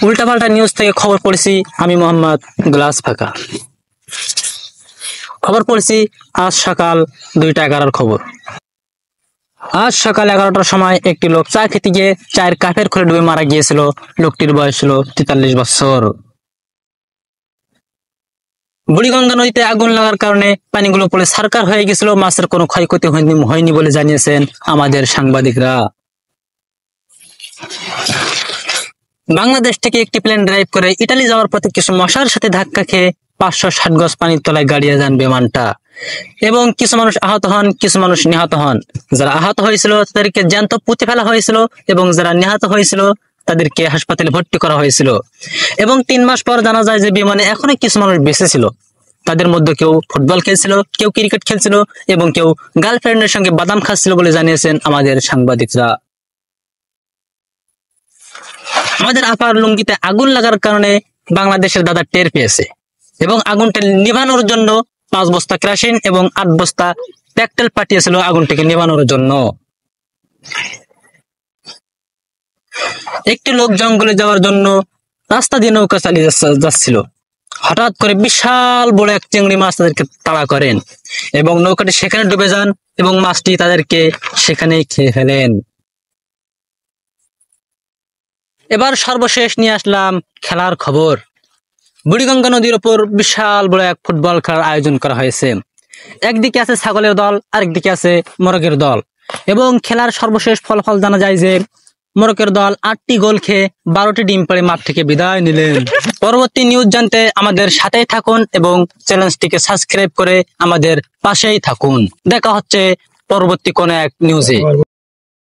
উল্টাপাল্টা নিউজ থেকে খবর পড়েছি আমি মোহাম্মদ গ্লাস ফাঁকা। খবর পড়েছি আজ সকাল 2:11 খবর। আজ সকাল 11টার সময় একটি লোক চা খেতে গিয়ে চায়ের কাপের খুলে ডুবে মারা গিয়েছিল। লোকটির বয়স ছিল 43 বছর। বুড়িগঙ্গা নদীতে আগুন লাগার কারণে পানিগুলো পড়ে ছারকার হয়ে গেছিল। মাছের কোনো ক্ষয়ক্ষতি হয়নি বলে জানিয়েছেন আমাদের সাংবাদিকরা। বাংলাদেশ থেকে একটি প্লেন ড্রাইভ করে ইতালি যাওয়ার পথে কিছু মশার সাথে ধাক্কা খেয়ে 560 গজ পানির তলায় গাড়িয়ে যান বিমানটা এবং কিছু মানুষ আহত হন, কিছু মানুষ নিহত হন। যারা আহত হয়েছিল তাদেরকে জ্যান্ত পুঁতে ফেলা হয়েছিল এবং যারা নিহত হয়েছিল তাদেরকে হাসপাতালে ভর্তি করা হয়েছিল এবং 3 মাস পর জানা যায় যে বিমানে এখনো কিছু মানুষ বেঁচে ছিল। তাদের মধ্যে কেউ ফুটবল খেলছিল, কেউ ক্রিকেট খেলছিল এবং কেউ গার্লফ্রেন্ডের সঙ্গে বাদাম খাচ্ছিল বলে জানিয়েছেন আমাদের সাংবাদিকরা। আমাদের আপার লুঙ্গিতে আগুন লাগার কারণে বাংলাদেশের দাদা টের পেয়েছে এবং আগুনটা নিভানোর জন্য 5 বস্তা কেরোসিন এবং 8 বস্তা পেট্রোল পাঠিয়েছিল আগুনটাকে নিভানোর জন্য। একটি লোক জঙ্গলে যাওয়ার জন্য রাস্তা দিয়ে নৌকা চালিয়ে যাচ্ছিল। হঠাৎ করে বিশাল বড় এক চিংড়ি মাছ তাদেরকে তাড়া করেন এবং নৌকাটি সেখানে ডুবে যান এবং মাছটি তাদেরকে সেখানেই খেয়ে ফেলেন। এবার সর্বশেষ নিয়ে আসলাম খেলার খবর। বুড়িগঙ্গা নদীর ওপর বিশাল বড় এক ফুটবল খেলার আয়োজন করা হয়েছে। একদিকে আছে ছাগলের দল, আরেকদিকে আছে মোরগের দল এবং খেলার সর্বশেষ ফলাফল জানা যায় যে মোরগের দল 8টি গোল খেয়ে 12টি ডিম পেড়ে মাঠ থেকে বিদায় নিলেন। পরবর্তী নিউজ জানতে আমাদের সাথেই থাকুন এবং চ্যানেলটিকে সাবস্ক্রাইব করে আমাদের পাশেই থাকুন। দেখা হচ্ছে পরবর্তী কোনো এক নিউজে।